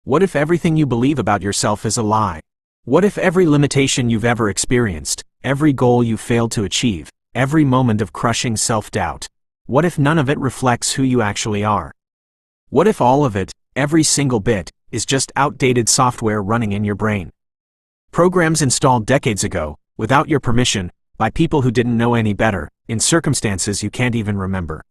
What if everything you believe about yourself is a lie? What if every limitation you've ever experienced, every goal you failed to achieve, every moment of crushing self-doubt, what if none of it reflects who you actually are? What if all of it, every single bit, is just outdated software running in your brain? Programs installed decades ago, without your permission, by people who didn't know any better, in circumstances you can't even remember.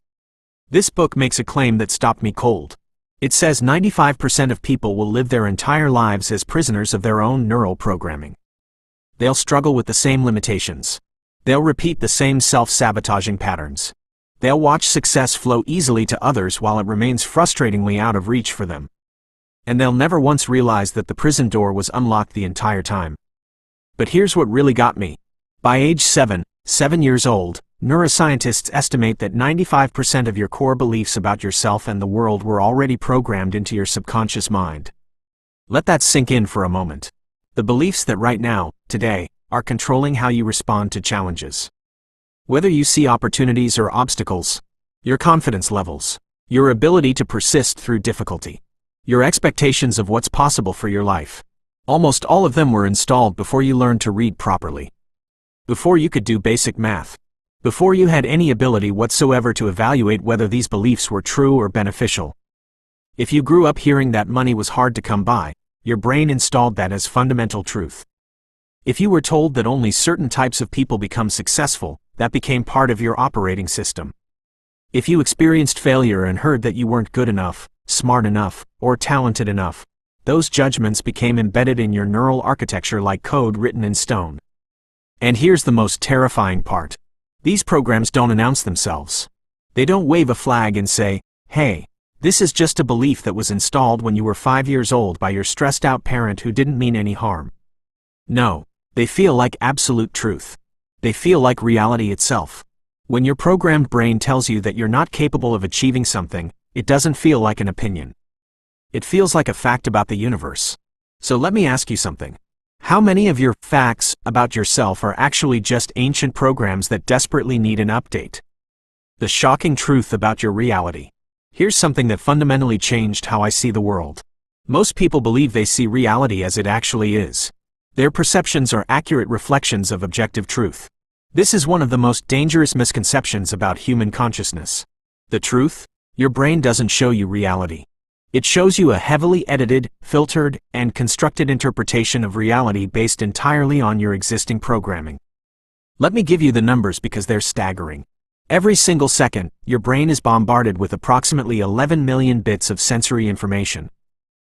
This book makes a claim that stopped me cold. It says 95% of people will live their entire lives as prisoners of their own neural programming. They'll struggle with the same limitations. They'll repeat the same self-sabotaging patterns. They'll watch success flow easily to others while it remains frustratingly out of reach for them. And they'll never once realize that the prison door was unlocked the entire time. But here's what really got me. By age 7 years old, neuroscientists estimate that 95% of your core beliefs about yourself and the world were already programmed into your subconscious mind. Let that sink in for a moment. The beliefs that right now, today, are controlling how you respond to challenges. Whether you see opportunities or obstacles, your confidence levels, your ability to persist through difficulty, your expectations of what's possible for your life. Almost all of them were installed before you learned to read properly. Before you could do basic math. Before you had any ability whatsoever to evaluate whether these beliefs were true or beneficial. If you grew up hearing that money was hard to come by, your brain installed that as fundamental truth. If you were told that only certain types of people become successful, that became part of your operating system. If you experienced failure and heard that you weren't good enough, smart enough, or talented enough, those judgments became embedded in your neural architecture like code written in stone. And here's the most terrifying part. These programs don't announce themselves. They don't wave a flag and say, "Hey, this is just a belief that was installed when you were 5 years old by your stressed-out parent who didn't mean any harm." No, they feel like absolute truth. They feel like reality itself. When your programmed brain tells you that you're not capable of achieving something, it doesn't feel like an opinion. It feels like a fact about the universe. So let me ask you something. How many of your facts about yourself are actually just ancient programs that desperately need an update? The shocking truth about your reality. Here's something that fundamentally changed how I see the world. Most people believe they see reality as it actually is. Their perceptions are accurate reflections of objective truth. This is one of the most dangerous misconceptions about human consciousness. The truth? Your brain doesn't show you reality. It shows you a heavily edited, filtered, and constructed interpretation of reality based entirely on your existing programming. Let me give you the numbers because they're staggering. Every single second, your brain is bombarded with approximately 11 million bits of sensory information.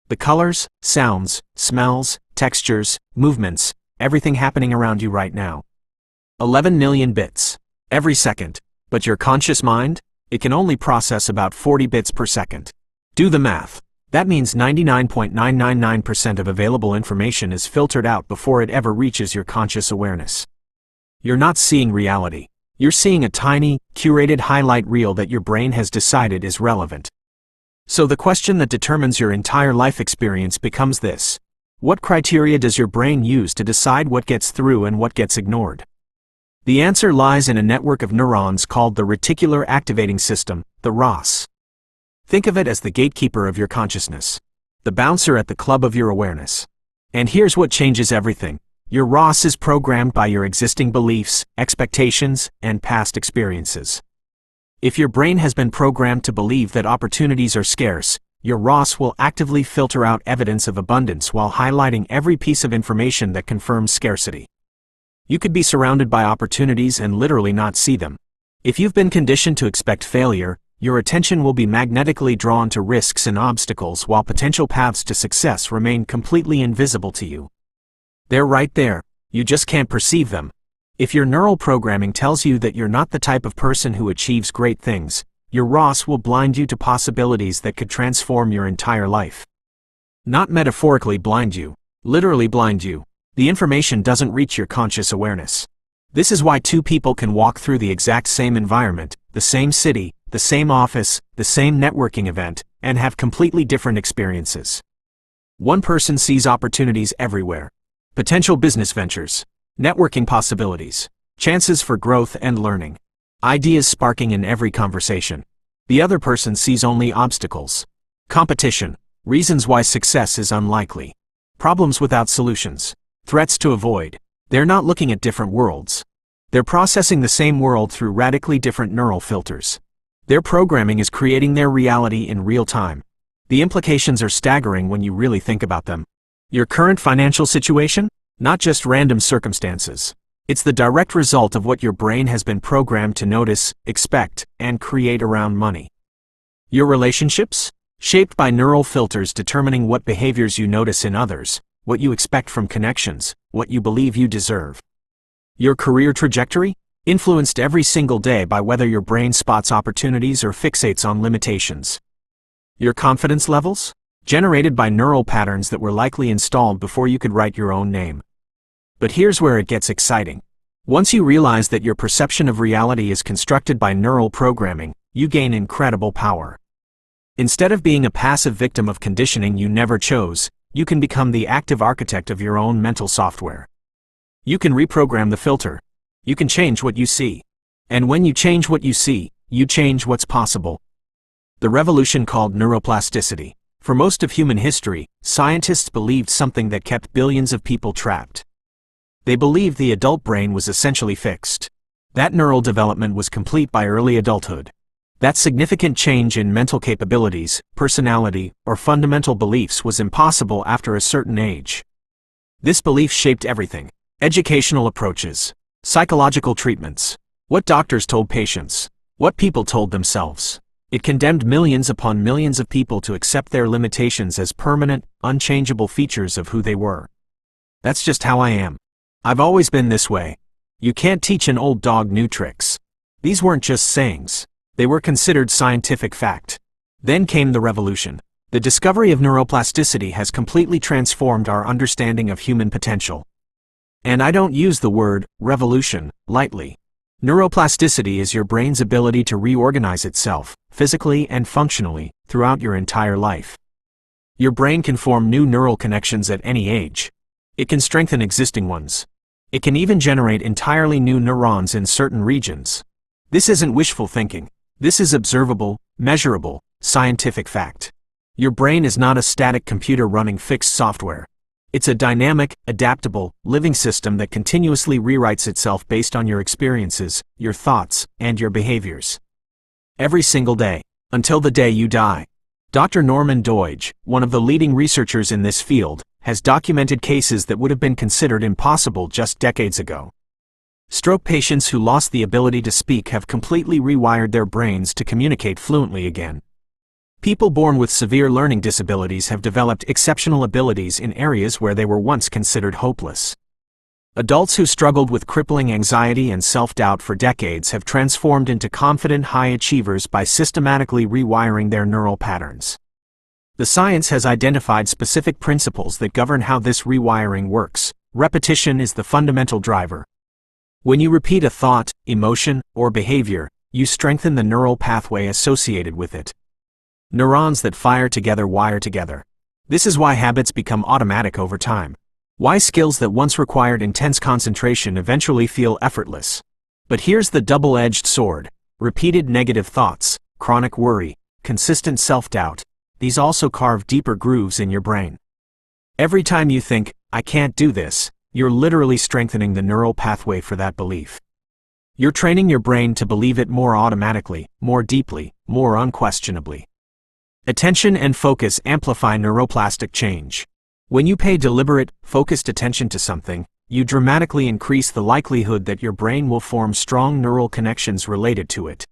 The colors, sounds, smells, textures, movements, everything happening around you right now. 11 million bits. Every second. But your conscious mind? It can only process about 40 bits per second. Do the math. That means 99.999% of available information is filtered out before it ever reaches your conscious awareness. You're not seeing reality. You're seeing a tiny, curated highlight reel that your brain has decided is relevant. So the question that determines your entire life experience becomes this. What criteria does your brain use to decide what gets through and what gets ignored? The answer lies in a network of neurons called the Reticular Activating System, the RAS. Think of it as the gatekeeper of your consciousness, the bouncer at the club of your awareness. And here's what changes everything. Your RAS is programmed by your existing beliefs, expectations, and past experiences. If your brain has been programmed to believe that opportunities are scarce, your RAS will actively filter out evidence of abundance while highlighting every piece of information that confirms scarcity. You could be surrounded by opportunities and literally not see them. If you've been conditioned to expect failure, your attention will be magnetically drawn to risks and obstacles while potential paths to success remain completely invisible to you. They're right there, you just can't perceive them. If your neural programming tells you that you're not the type of person who achieves great things, your RAS will blind you to possibilities that could transform your entire life. Not metaphorically blind you, literally blind you. The information doesn't reach your conscious awareness. This is why two people can walk through the exact same environment, the same city, the same office, the same networking event, and have completely different experiences. One person sees opportunities everywhere. Potential business ventures, networking possibilities, chances for growth and learning, ideas sparking in every conversation. The other person sees only obstacles, competition, Reasons why success is unlikely. Problems without solutions. Threats to avoid. They're not looking at different worlds. They're processing the same world through radically different neural filters. Their programming is creating their reality in real time. The implications are staggering when you really think about them. Your current financial situation? Not just random circumstances. It's the direct result of what your brain has been programmed to notice, expect, and create around money. Your relationships? Shaped by neural filters determining what behaviors you notice in others, what you expect from connections, what you believe you deserve. Your career trajectory? Influenced every single day by whether your brain spots opportunities or fixates on limitations. Your confidence levels? Generated by neural patterns that were likely installed before you could write your own name. But here's where it gets exciting. Once you realize that your perception of reality is constructed by neural programming, you gain incredible power. Instead of being a passive victim of conditioning you never chose, you can become the active architect of your own mental software. You can reprogram the filter. You can change what you see. And when you change what you see, you change what's possible. The revolution called neuroplasticity. For most of human history, scientists believed something that kept billions of people trapped. They believed the adult brain was essentially fixed. That neural development was complete by early adulthood. That significant change in mental capabilities, personality, or fundamental beliefs was impossible after a certain age. This belief shaped everything: educational approaches, psychological treatments, what doctors told patients, what people told themselves. It condemned millions upon millions of people to accept their limitations as permanent, unchangeable features of who they were. That's just how I am. I've always been this way. You can't teach an old dog new tricks. These weren't just sayings. They were considered scientific fact. Then came the revolution. The discovery of neuroplasticity has completely transformed our understanding of human potential. And I don't use the word revolution lightly. Neuroplasticity is your brain's ability to reorganize itself, physically and functionally, throughout your entire life. Your brain can form new neural connections at any age. It can strengthen existing ones. It can even generate entirely new neurons in certain regions. This isn't wishful thinking. This is observable, measurable, scientific fact. Your brain is not a static computer running fixed software. It's a dynamic, adaptable, living system that continuously rewrites itself based on your experiences, your thoughts, and your behaviors. Every single day, until the day you die. Dr. Norman Doidge, one of the leading researchers in this field, has documented cases that would have been considered impossible just decades ago. Stroke patients who lost the ability to speak have completely rewired their brains to communicate fluently again. People born with severe learning disabilities have developed exceptional abilities in areas where they were once considered hopeless. Adults who struggled with crippling anxiety and self-doubt for decades have transformed into confident high achievers by systematically rewiring their neural patterns. The science has identified specific principles that govern how this rewiring works. Repetition is the fundamental driver. When you repeat a thought, emotion, or behavior, you strengthen the neural pathway associated with it. Neurons that fire together wire together. This is why habits become automatic over time. Why skills that once required intense concentration eventually feel effortless. But here's the double-edged sword. Repeated negative thoughts, chronic worry, consistent self-doubt. These also carve deeper grooves in your brain. Every time you think, "I can't do this," you're literally strengthening the neural pathway for that belief. You're training your brain to believe it more automatically, more deeply, more unquestionably. Attention and focus amplify neuroplastic change. When you pay deliberate, focused attention to something, you dramatically increase the likelihood that your brain will form strong neural connections related to it.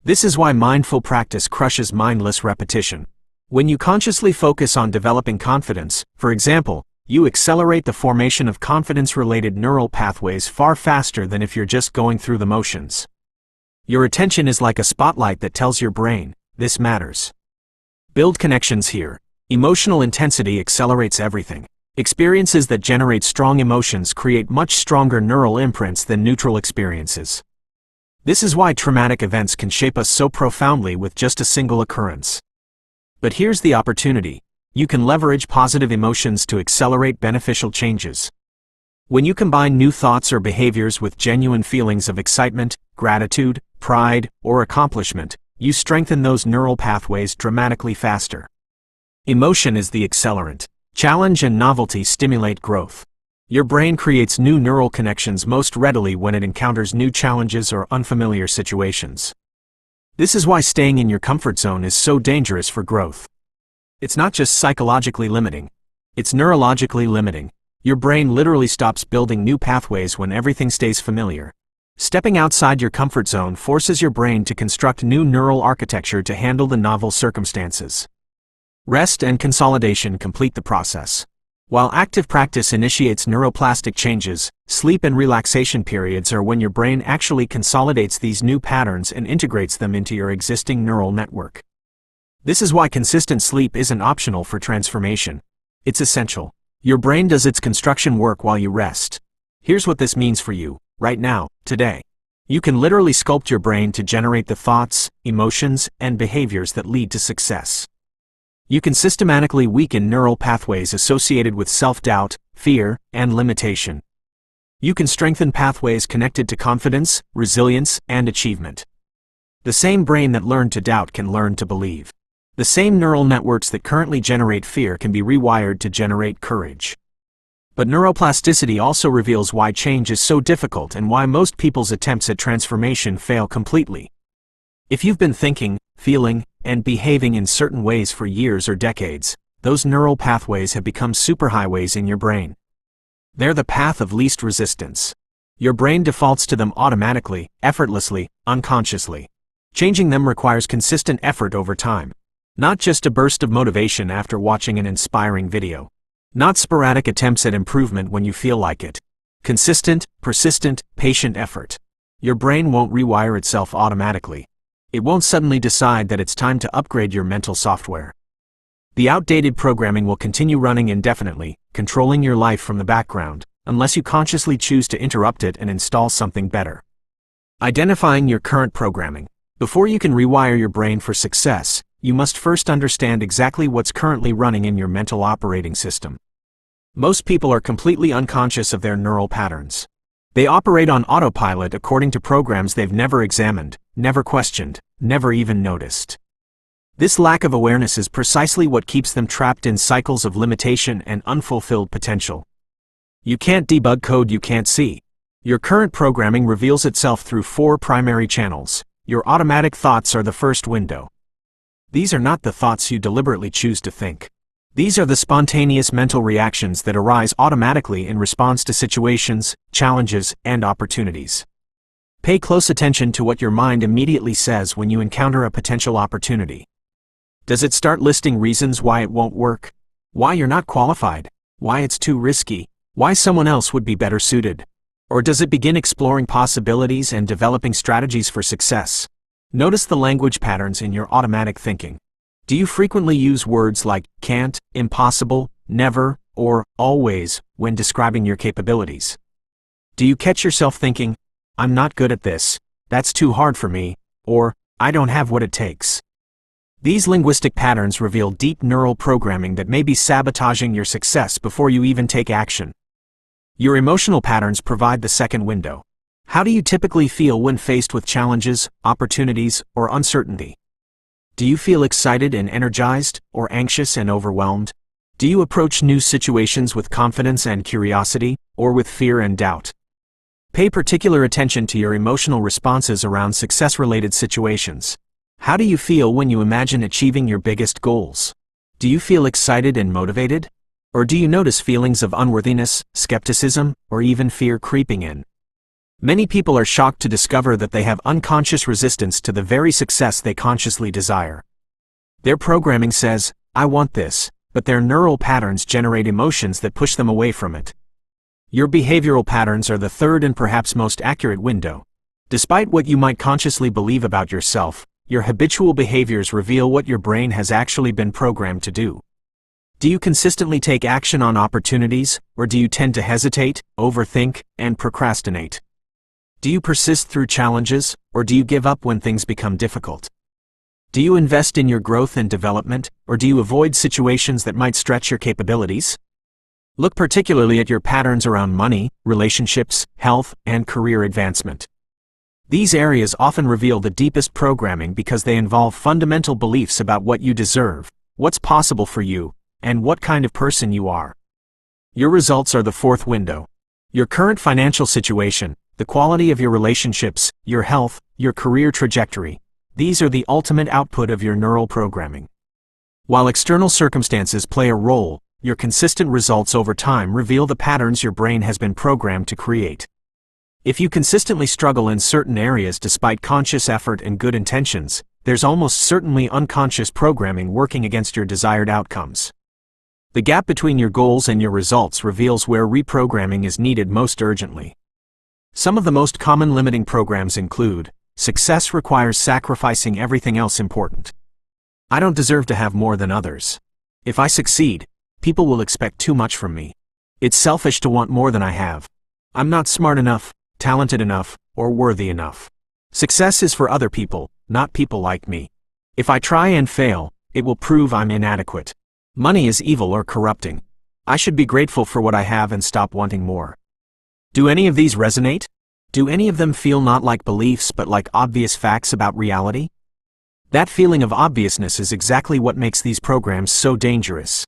This is why mindful practice crushes mindless repetition. When you consciously focus on developing confidence, for example, you accelerate the formation of confidence-related neural pathways far faster than if you're just going through the motions. Your attention is like a spotlight that tells your brain, "This matters." Build connections here. Emotional intensity accelerates everything. Experiences that generate strong emotions create much stronger neural imprints than neutral experiences. This is why traumatic events can shape us so profoundly with just a single occurrence. But here's the opportunity. You can leverage positive emotions to accelerate beneficial changes. When you combine new thoughts or behaviors with genuine feelings of excitement, gratitude, pride, or accomplishment, you strengthen those neural pathways dramatically faster. Emotion is the accelerant. Challenge and novelty stimulate growth. Your brain creates new neural connections most readily when it encounters new challenges or unfamiliar situations. This is why staying in your comfort zone is so dangerous for growth. It's not just psychologically limiting, it's neurologically limiting. Your brain literally stops building new pathways when everything stays familiar. Stepping outside your comfort zone forces your brain to construct new neural architecture to handle the novel circumstances. Rest and consolidation complete the process. While active practice initiates neuroplastic changes, sleep and relaxation periods are when your brain actually consolidates these new patterns and integrates them into your existing neural network. This is why consistent sleep isn't optional for transformation. It's essential. Your brain does its construction work while you rest. Here's what this means for you, right now, today. You can literally sculpt your brain to generate the thoughts, emotions, and behaviors that lead to success. You can systematically weaken neural pathways associated with self-doubt, fear, and limitation. You can strengthen pathways connected to confidence, resilience, and achievement. The same brain that learned to doubt can learn to believe. The same neural networks that currently generate fear can be rewired to generate courage. But neuroplasticity also reveals why change is so difficult and why most people's attempts at transformation fail completely. If you've been thinking, feeling, and behaving in certain ways for years or decades, those neural pathways have become superhighways in your brain. They're the path of least resistance. Your brain defaults to them automatically, effortlessly, unconsciously. Changing them requires consistent effort over time. Not just a burst of motivation after watching an inspiring video. Not sporadic attempts at improvement when you feel like it. Consistent, persistent, patient effort. Your brain won't rewire itself automatically. It won't suddenly decide that it's time to upgrade your mental software. The outdated programming will continue running indefinitely, controlling your life from the background, unless you consciously choose to interrupt it and install something better. Identifying your current programming. Before you can rewire your brain for success, you must first understand exactly what's currently running in your mental operating system. Most people are completely unconscious of their neural patterns. They operate on autopilot according to programs they've never examined, never questioned, never even noticed. This lack of awareness is precisely what keeps them trapped in cycles of limitation and unfulfilled potential. You can't debug code you can't see. Your current programming reveals itself through 4 primary channels. Your automatic thoughts are the first window. These are not the thoughts you deliberately choose to think. These are the spontaneous mental reactions that arise automatically in response to situations, challenges, and opportunities. Pay close attention to what your mind immediately says when you encounter a potential opportunity. Does it start listing reasons why it won't work? Why you're not qualified? Why it's too risky? Why someone else would be better suited? Or does it begin exploring possibilities and developing strategies for success? Notice the language patterns in your automatic thinking. Do you frequently use words like can't, impossible, never, or always when describing your capabilities? Do you catch yourself thinking, I'm not good at this, that's too hard for me, or I don't have what it takes? These linguistic patterns reveal deep neural programming that may be sabotaging your success before you even take action. Your emotional patterns provide the second window. How do you typically feel when faced with challenges, opportunities, or uncertainty? Do you feel excited and energized, or anxious and overwhelmed? Do you approach new situations with confidence and curiosity, or with fear and doubt? Pay particular attention to your emotional responses around success-related situations. How do you feel when you imagine achieving your biggest goals? Do you feel excited and motivated? Or do you notice feelings of unworthiness, skepticism, or even fear creeping in? Many people are shocked to discover that they have unconscious resistance to the very success they consciously desire. Their programming says, I want this, but their neural patterns generate emotions that push them away from it. Your behavioral patterns are the third and perhaps most accurate window. Despite what you might consciously believe about yourself, your habitual behaviors reveal what your brain has actually been programmed to do. Do you consistently take action on opportunities, or do you tend to hesitate, overthink, and procrastinate? Do you persist through challenges, or do you give up when things become difficult? Do you invest in your growth and development, or do you avoid situations that might stretch your capabilities? Look particularly at your patterns around money, relationships, health, and career advancement. These areas often reveal the deepest programming because they involve fundamental beliefs about what you deserve, what's possible for you, and what kind of person you are. Your results are the fourth window. Your current financial situation, the quality of your relationships, your health, your career trajectory. These are the ultimate output of your neural programming. While external circumstances play a role, your consistent results over time reveal the patterns your brain has been programmed to create. If you consistently struggle in certain areas despite conscious effort and good intentions, there's almost certainly unconscious programming working against your desired outcomes. The gap between your goals and your results reveals where reprogramming is needed most urgently. Some of the most common limiting programs include: success requires sacrificing everything else important. I don't deserve to have more than others. If I succeed, people will expect too much from me. It's selfish to want more than I have. I'm not smart enough, talented enough, or worthy enough. Success is for other people, not people like me. If I try and fail, it will prove I'm inadequate. Money is evil or corrupting. I should be grateful for what I have and stop wanting more. Do any of these resonate? Do any of them feel not like beliefs but like obvious facts about reality? That feeling of obviousness is exactly what makes these programs so dangerous.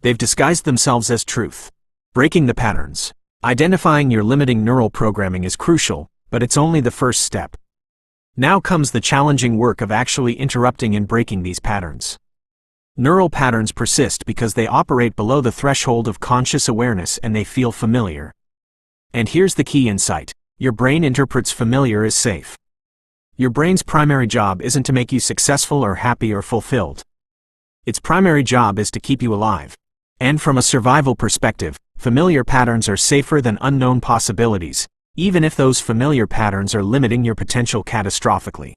They've disguised themselves as truth. Breaking the patterns. Identifying your limiting neural programming is crucial, but it's only the first step. Now comes the challenging work of actually interrupting and breaking these patterns. Neural patterns persist because they operate below the threshold of conscious awareness and they feel familiar. And here's the key insight: your brain interprets familiar as safe. Your brain's primary job isn't to make you successful or happy or fulfilled. Its primary job is to keep you alive. And from a survival perspective, familiar patterns are safer than unknown possibilities, even if those familiar patterns are limiting your potential catastrophically.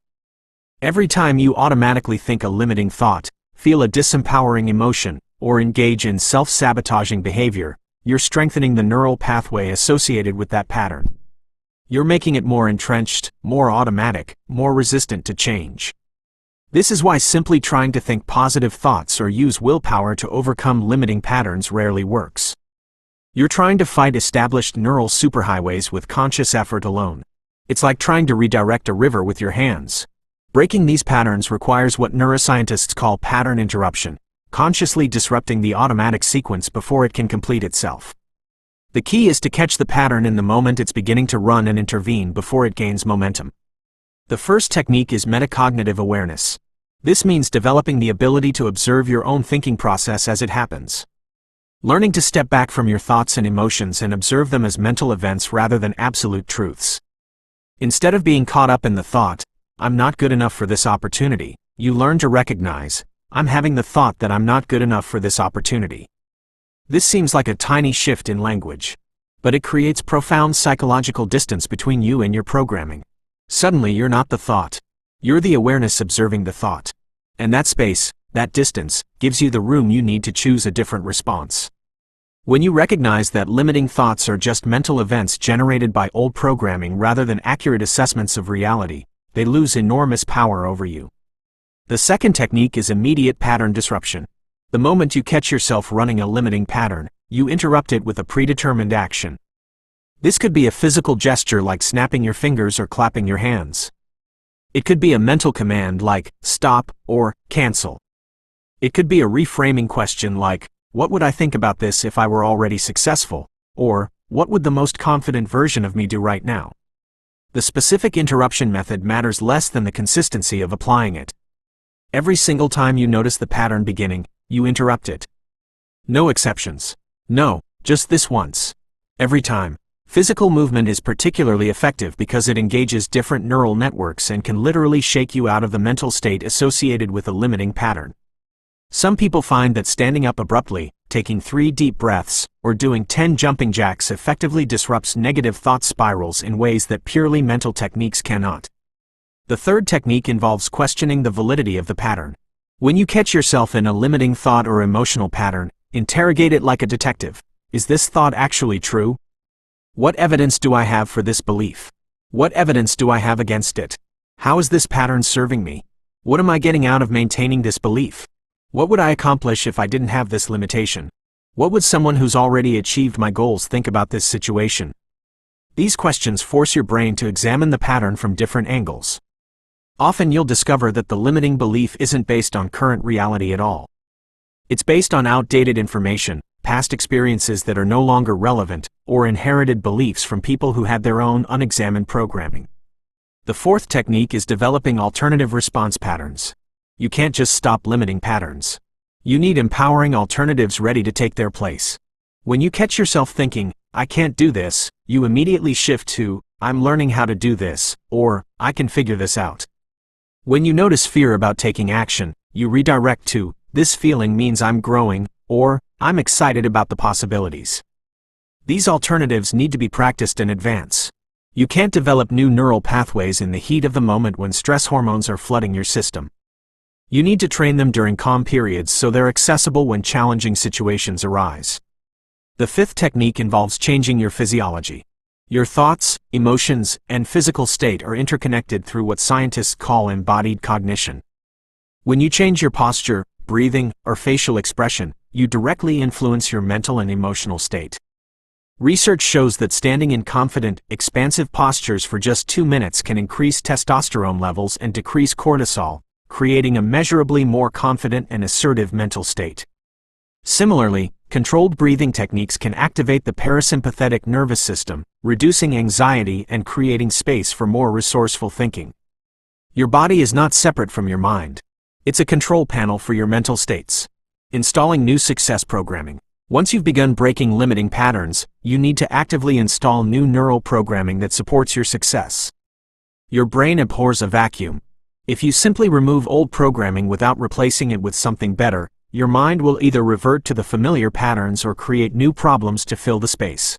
Every time you automatically think a limiting thought, feel a disempowering emotion, or engage in self-sabotaging behavior, you're strengthening the neural pathway associated with that pattern. You're making it more entrenched, more automatic, more resistant to change. This is why simply trying to think positive thoughts or use willpower to overcome limiting patterns rarely works. You're trying to fight established neural superhighways with conscious effort alone. It's like trying to redirect a river with your hands. Breaking these patterns requires what neuroscientists call pattern interruption, consciously disrupting the automatic sequence before it can complete itself. The key is to catch the pattern in the moment it's beginning to run and intervene before it gains momentum. The first technique is metacognitive awareness. This means developing the ability to observe your own thinking process as it happens. Learning to step back from your thoughts and emotions and observe them as mental events rather than absolute truths. Instead of being caught up in the thought, "I'm not good enough for this opportunity," you learn to recognize, "I'm having the thought that I'm not good enough for this opportunity." This seems like a tiny shift in language, but it creates profound psychological distance between you and your programming. Suddenly you're not the thought. You're the awareness observing the thought. And that space, that distance, gives you the room you need to choose a different response. When you recognize that limiting thoughts are just mental events generated by old programming rather than accurate assessments of reality, they lose enormous power over you. The second technique is immediate pattern disruption. The moment you catch yourself running a limiting pattern, you interrupt it with a predetermined action. This could be a physical gesture like snapping your fingers or clapping your hands. It could be a mental command like stop or cancel. It could be a reframing question like, what would I think about this if I were already successful? Or, what would the most confident version of me do right now? The specific interruption method matters less than the consistency of applying it. Every single time you notice the pattern beginning, you interrupt it. No exceptions. No, just this once. Every time. Physical movement is particularly effective because it engages different neural networks and can literally shake you out of the mental state associated with a limiting pattern. Some people find that standing up abruptly, taking 3 deep breaths, or doing 10 jumping jacks effectively disrupts negative thought spirals in ways that purely mental techniques cannot. The third technique involves questioning the validity of the pattern. When you catch yourself in a limiting thought or emotional pattern, interrogate it like a detective. Is this thought actually true? What evidence do I have for this belief? What evidence do I have against it? How is this pattern serving me? What am I getting out of maintaining this belief? What would I accomplish if I didn't have this limitation? What would someone who's already achieved my goals think about this situation? These questions force your brain to examine the pattern from different angles. Often you'll discover that the limiting belief isn't based on current reality at all. It's based on outdated information, past experiences that are no longer relevant, or inherited beliefs from people who had their own unexamined programming. The fourth technique is developing alternative response patterns. You can't just stop limiting patterns. You need empowering alternatives ready to take their place. When you catch yourself thinking, "I can't do this," you immediately shift to, "I'm learning how to do this," or "I can figure this out." When you notice fear about taking action, you redirect to, "This feeling means I'm growing," or "I'm excited about the possibilities." These alternatives need to be practiced in advance. You can't develop new neural pathways in the heat of the moment when stress hormones are flooding your system. You need to train them during calm periods so they're accessible when challenging situations arise. The fifth technique involves changing your physiology. Your thoughts, emotions, and physical state are interconnected through what scientists call embodied cognition. When you change your posture, breathing, or facial expression, you directly influence your mental and emotional state. Research shows that standing in confident, expansive postures for just 2 minutes can increase testosterone levels and decrease cortisol, creating a measurably more confident and assertive mental state. Similarly, controlled breathing techniques can activate the parasympathetic nervous system, reducing anxiety and creating space for more resourceful thinking. Your body is not separate from your mind. It's a control panel for your mental states. Installing new success programming. Once you've begun breaking limiting patterns, you need to actively install new neural programming that supports your success. Your brain abhors a vacuum. If you simply remove old programming without replacing it with something better, your mind will either revert to the familiar patterns or create new problems to fill the space.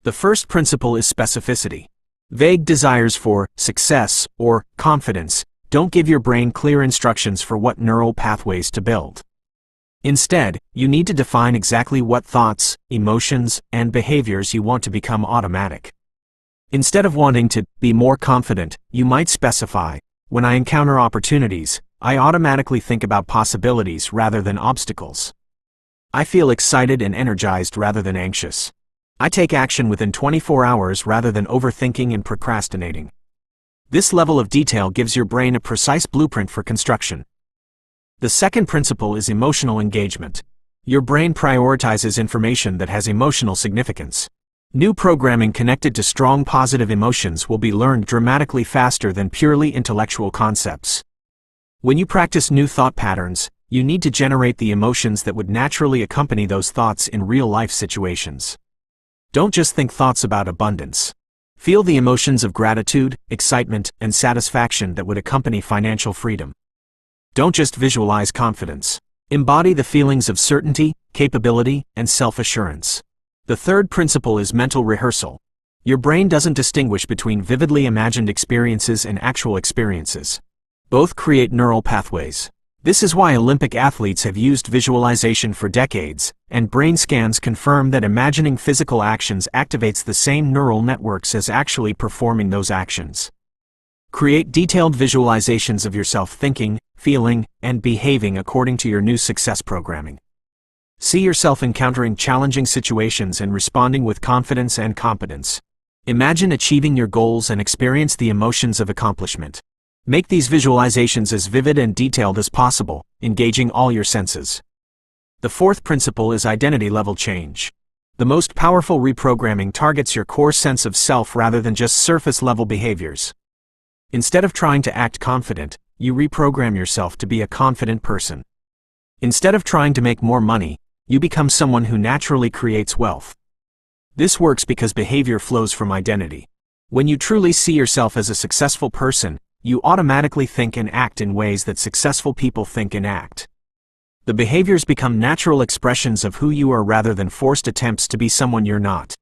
The first principle is specificity. Vague desires for success or confidence don't give your brain clear instructions for what neural pathways to build. Instead, you need to define exactly what thoughts, emotions, and behaviors you want to become automatic. Instead of wanting to be more confident, you might specify, "When I encounter opportunities, I automatically think about possibilities rather than obstacles. I feel excited and energized rather than anxious. I take action within 24 hours rather than overthinking and procrastinating." This level of detail gives your brain a precise blueprint for construction. The second principle is emotional engagement. Your brain prioritizes information that has emotional significance. New programming connected to strong positive emotions will be learned dramatically faster than purely intellectual concepts. When you practice new thought patterns, you need to generate the emotions that would naturally accompany those thoughts in real-life situations. Don't just think thoughts about abundance. Feel the emotions of gratitude, excitement, and satisfaction that would accompany financial freedom. Don't just visualize confidence. Embody the feelings of certainty, capability, and self-assurance. The third principle is mental rehearsal. Your brain doesn't distinguish between vividly imagined experiences and actual experiences. Both create neural pathways. This is why Olympic athletes have used visualization for decades, and brain scans confirm that imagining physical actions activates the same neural networks as actually performing those actions. Create detailed visualizations of yourself thinking, feeling, and behaving according to your new success programming. See yourself encountering challenging situations and responding with confidence and competence. Imagine achieving your goals and experience the emotions of accomplishment. Make these visualizations as vivid and detailed as possible, engaging all your senses. The fourth principle is identity level change. The most powerful reprogramming targets your core sense of self rather than just surface level behaviors. Instead of trying to act confident, you reprogram yourself to be a confident person. Instead of trying to make more money, you become someone who naturally creates wealth. This works because behavior flows from identity. When you truly see yourself as a successful person, you automatically think and act in ways that successful people think and act. The behaviors become natural expressions of who you are rather than forced attempts to be someone you're not.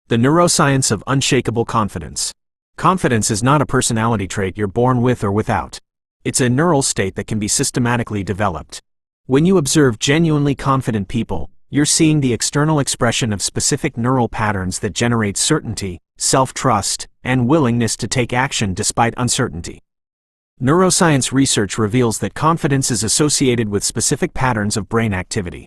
The neuroscience of unshakable confidence. Confidence is not a personality trait you're born with or without. It's a neural state that can be systematically developed. When you observe genuinely confident people, you're seeing the external expression of specific neural patterns that generate certainty, self-trust, and willingness to take action despite uncertainty. Neuroscience research reveals that confidence is associated with specific patterns of brain activity.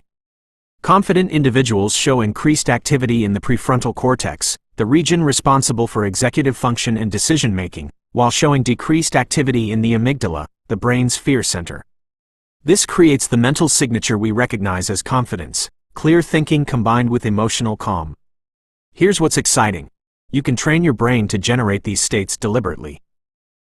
Confident individuals show increased activity in the prefrontal cortex, the region responsible for executive function and decision-making, while showing decreased activity in the amygdala, the brain's fear center. This creates the mental signature we recognize as confidence, clear thinking combined with emotional calm. Here's what's exciting. You can train your brain to generate these states deliberately.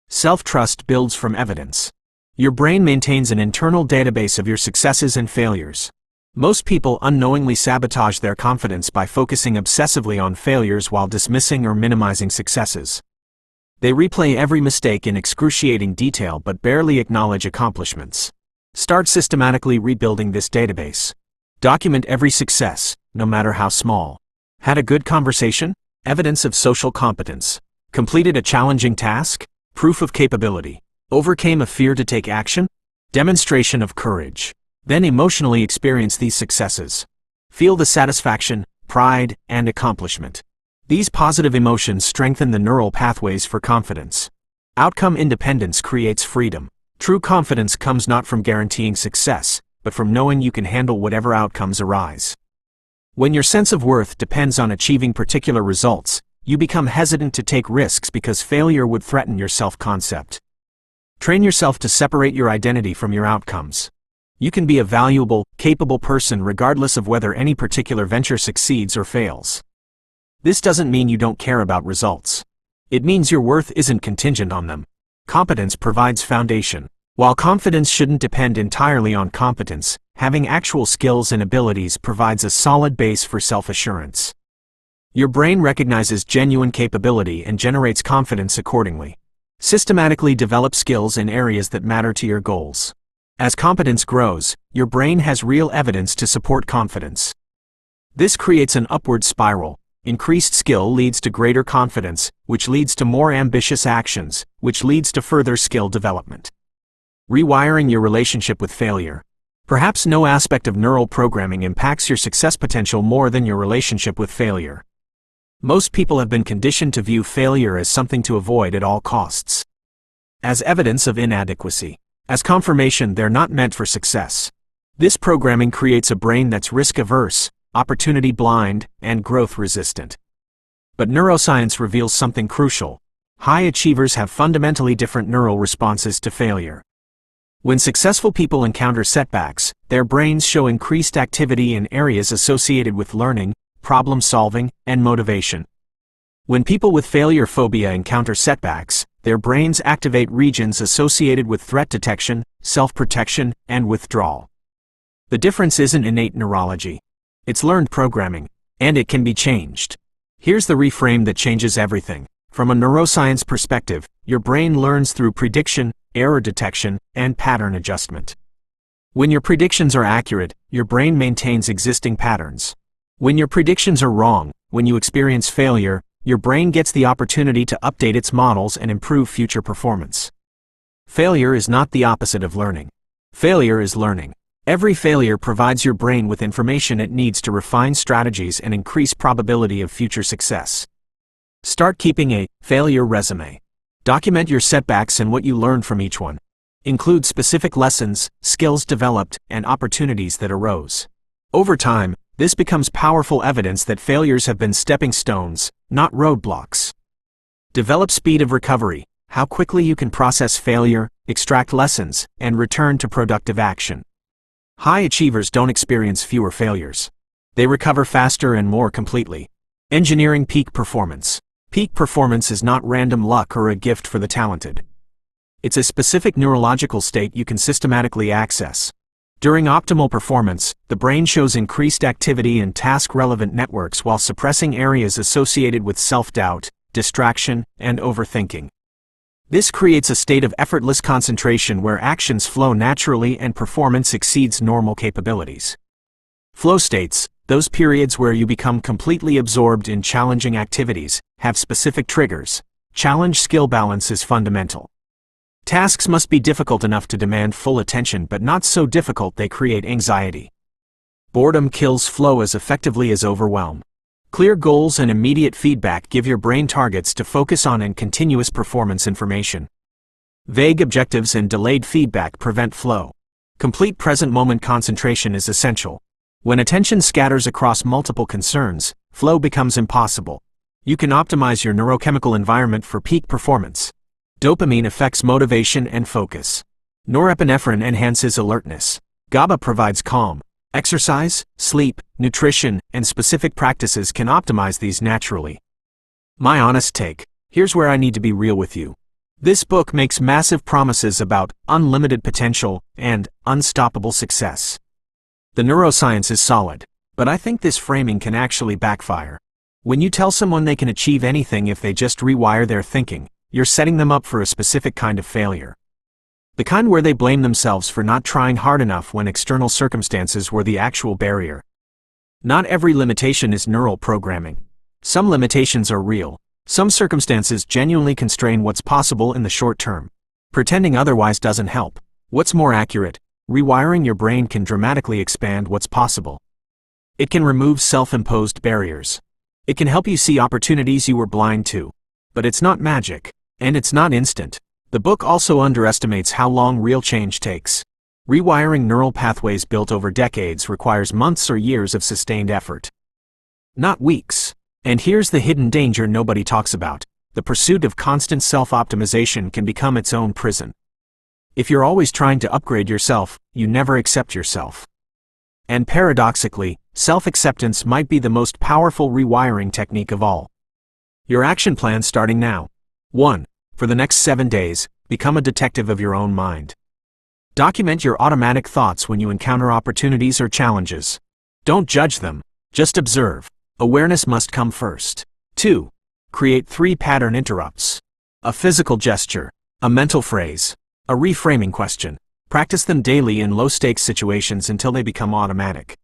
Self-trust builds from evidence. Your brain maintains an internal database of your successes and failures. Most people unknowingly sabotage their confidence by focusing obsessively on failures while dismissing or minimizing successes. They replay every mistake in excruciating detail but barely acknowledge accomplishments. Start systematically rebuilding this database. Document every success, no matter how small. Had a good conversation? Evidence of social competence. Completed a challenging task? Proof of capability. Overcame a fear to take action? Demonstration of courage. Then emotionally experience these successes. Feel the satisfaction, pride, and accomplishment. These positive emotions strengthen the neural pathways for confidence. Outcome independence creates freedom. True confidence comes not from guaranteeing success, but from knowing you can handle whatever outcomes arise. When your sense of worth depends on achieving particular results, you become hesitant to take risks because failure would threaten your self-concept. Train yourself to separate your identity from your outcomes. You can be a valuable, capable person regardless of whether any particular venture succeeds or fails. This doesn't mean you don't care about results. It means your worth isn't contingent on them. Competence provides foundation. While confidence shouldn't depend entirely on competence, having actual skills and abilities provides a solid base for self-assurance. Your brain recognizes genuine capability and generates confidence accordingly. Systematically develop skills in areas that matter to your goals. As competence grows, your brain has real evidence to support confidence. This creates an upward spiral. Increased skill leads to greater confidence, which leads to more ambitious actions, which leads to further skill development. Rewiring your relationship with failure. Perhaps no aspect of neural programming impacts your success potential more than your relationship with failure. Most people have been conditioned to view failure as something to avoid at all costs. As evidence of inadequacy. As confirmation they're not meant for success. This programming creates a brain that's risk-averse, opportunity-blind, and growth-resistant. But neuroscience reveals something crucial. High achievers have fundamentally different neural responses to failure. When successful people encounter setbacks, their brains show increased activity in areas associated with learning, problem-solving, and motivation. When people with failure phobia encounter setbacks, their brains activate regions associated with threat detection, self-protection, and withdrawal. The difference isn't innate neurology. It's learned programming, and it can be changed. Here's the reframe that changes everything. From a neuroscience perspective, your brain learns through prediction, error detection, and pattern adjustment. When your predictions are accurate, your brain maintains existing patterns. When your predictions are wrong, when you experience failure, your brain gets the opportunity to update its models and improve future performance. Failure is not the opposite of learning. Failure is learning. Every failure provides your brain with information it needs to refine strategies and increase probability of future success. Start keeping a failure resume. Document your setbacks and what you learned from each one. Include specific lessons, skills developed, and opportunities that arose. Over time, this becomes powerful evidence that failures have been stepping stones, not roadblocks. Develop speed of recovery, how quickly you can process failure, extract lessons, and return to productive action. High achievers don't experience fewer failures. They recover faster and more completely. Engineering peak performance. Peak performance is not random luck or a gift for the talented. It's a specific neurological state you can systematically access. During optimal performance, the brain shows increased activity in task-relevant networks while suppressing areas associated with self-doubt, distraction, and overthinking. This creates a state of effortless concentration where actions flow naturally and performance exceeds normal capabilities. Flow states, those periods where you become completely absorbed in challenging activities, have specific triggers. Challenge skill balance is fundamental. Tasks must be difficult enough to demand full attention but not so difficult they create anxiety. Boredom kills flow as effectively as overwhelm. Clear goals and immediate feedback give your brain targets to focus on and continuous performance information. Vague objectives and delayed feedback prevent flow. Complete present moment concentration is essential. When attention scatters across multiple concerns, flow becomes impossible. You can optimize your neurochemical environment for peak performance. Dopamine affects motivation and focus. Norepinephrine enhances alertness. GABA provides calm. Exercise, sleep, nutrition, and specific practices can optimize these naturally. My honest take. Here's where I need to be real with you. This book makes massive promises about unlimited potential and unstoppable success. The neuroscience is solid, but I think this framing can actually backfire. When you tell someone they can achieve anything if they just rewire their thinking, you're setting them up for a specific kind of failure. The kind where they blame themselves for not trying hard enough when external circumstances were the actual barrier. Not every limitation is neural programming. Some limitations are real. Some circumstances genuinely constrain what's possible in the short term. Pretending otherwise doesn't help. What's more accurate, rewiring your brain can dramatically expand what's possible. It can remove self-imposed barriers. It can help you see opportunities you were blind to. But it's not magic, and it's not instant. The book also underestimates how long real change takes. Rewiring neural pathways built over decades requires months or years of sustained effort. Not weeks. And here's the hidden danger nobody talks about. The pursuit of constant self-optimization can become its own prison. If you're always trying to upgrade yourself, you never accept yourself. And paradoxically, self-acceptance might be the most powerful rewiring technique of all. Your action plan starting now. 1. For the next 7 days, become a detective of your own mind. Document your automatic thoughts when you encounter opportunities or challenges. Don't judge them, just observe. Awareness must come first. 2. Create 3 pattern interrupts. A physical gesture, a mental phrase, a reframing question. Practice them daily in low-stakes situations until they become automatic.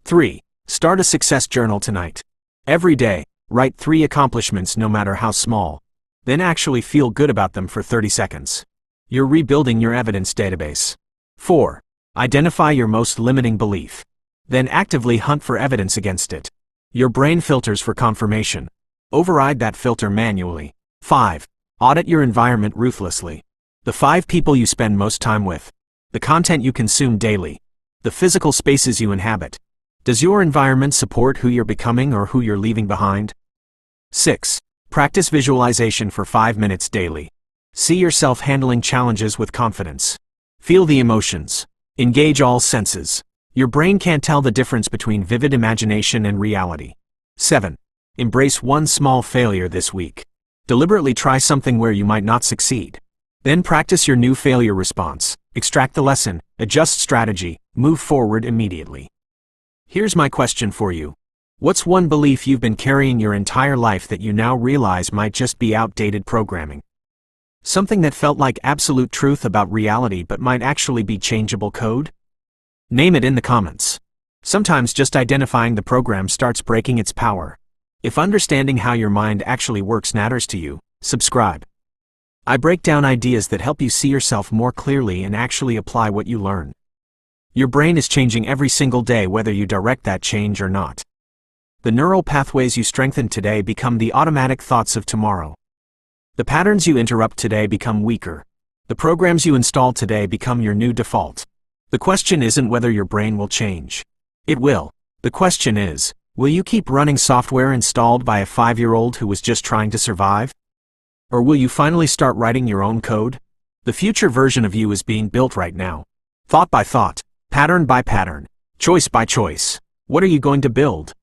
3. Start a success journal tonight. Every day, write 3 accomplishments no matter how small. Then actually feel good about them for 30 seconds. You're rebuilding your evidence database. 4. Identify your most limiting belief. Then actively hunt for evidence against it. Your brain filters for confirmation. Override that filter manually. 5. Audit your environment ruthlessly. The 5 people you spend most time with. The content you consume daily. The physical spaces you inhabit. Does your environment support who you're becoming or who you're leaving behind? 6. Practice visualization for 5 minutes daily. See yourself handling challenges with confidence. Feel the emotions. Engage all senses. Your brain can't tell the difference between vivid imagination and reality. 7. Embrace one small failure this week. Deliberately try something where you might not succeed. Then practice your new failure response. Extract the lesson, adjust strategy, move forward immediately. Here's my question for you. What's one belief you've been carrying your entire life that you now realize might just be outdated programming? Something that felt like absolute truth about reality but might actually be changeable code? Name it in the comments. Sometimes just identifying the program starts breaking its power. If understanding how your mind actually works matters to you, subscribe. I break down ideas that help you see yourself more clearly and actually apply what you learn. Your brain is changing every single day whether you direct that change or not. The neural pathways you strengthen today become the automatic thoughts of tomorrow. The patterns you interrupt today become weaker. The programs you install today become your new default. The question isn't whether your brain will change. It will. The question is, will you keep running software installed by a 5-year-old who was just trying to survive? Or will you finally start writing your own code? The future version of you is being built right now. Thought by thought, pattern by pattern, choice by choice. What are you going to build?